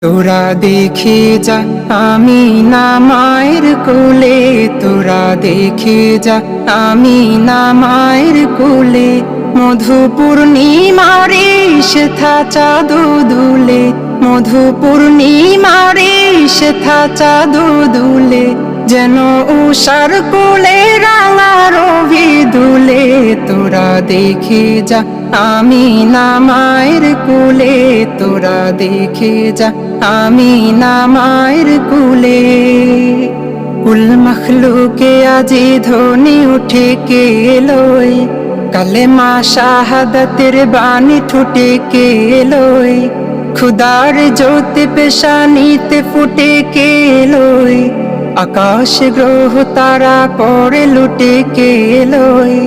তোরা দেখে যা আমি না মায়ের কোলে, তোরা দেখে যা আমি না মায়ের কোলে। মধু পূর্ণিমারে সেথা চাঁদ দুলে, মধু পূর্ণিমারে সেথা চাঁদ দুলে। যেন উষার কোলে রাঙা রবি দুলে। তোরা দেখে যা আমি না মায়ের কোলে, তোরা দেখে যা আমি না মায়ের কোলে। কুল মখলুকে আজি ধ্বনি উঠে কে এলোয়, কালেমা শাহাদাতের বাণী ঠুটে কে এলোয়। খুদার জ্যোতি পেশানিতে ফুটে কে এলোয়, আকাশ গ্রহ তারা পরে লুটে কে এলোয়।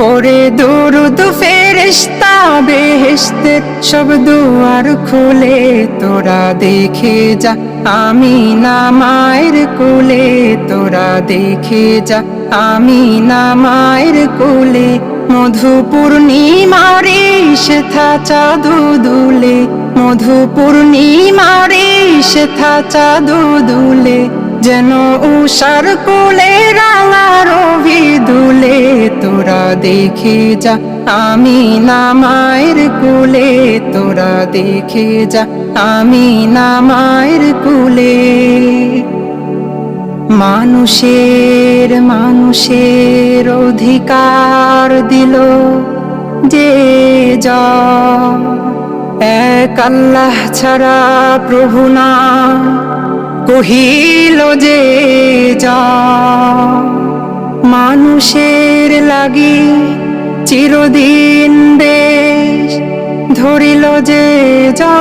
পরে দুরুদ ফেরেশতা বেহেশতের সব দুয়ার খুলে। তোরা দেখে যা আমি না মায়ের কোলে, তোরা দেখে যা আমি না মায়ের কোলে। মধু পূর্ণিমারে সেথা চাঁদ দুলে, মধু পূর্ণিমারে সেথা চাঁদ দুলে। যেন উষার কোলে রাঙা রবি দুলে। তোরা দেখে যা আমি না মায়ের কোলে, তোরা দেখে যা আমি না মায়ের কোলে। মানুষের মানুষের অধিকার দিল যে যা, এক আল্লাহ ছাড়া প্রভু না কহিল যে যা। মানুষের লাগি চিরদিন বেশ ধরিল যে যা।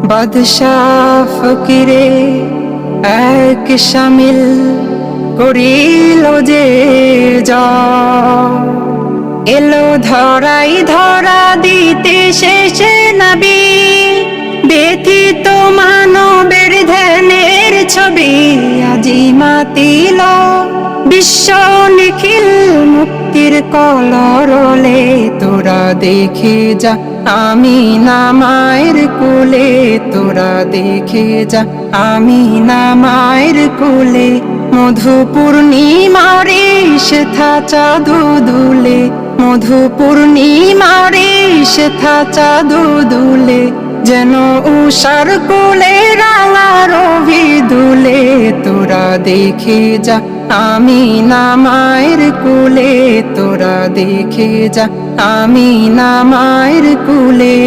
বাদশাহ ফকিরে এক শামিল করিল যে যা। এলো ধরাই ধরা দিতে শেষে নবী, ব্যথিত মানবের ধ্যানের ছবি আজি মাতিল বিশ্ব নিখিল মুক্তির কলরলে। তোরা দেখে যা আমি না মায়ের কোলে, তোরা দেখে যা আমি না মায়ের কোলে। মধু পূর্ণিমারে সেথা চাঁদ দুলে, মধু পূর্ণিমারে সেথা চাঁদ দুলে। যেন উষার কোলে রাঙা রবি দুলে। তোরা দেখে যা আমি না মায়ের কোলে, তোরা দেখে যা আমি না মায়ের কোলে।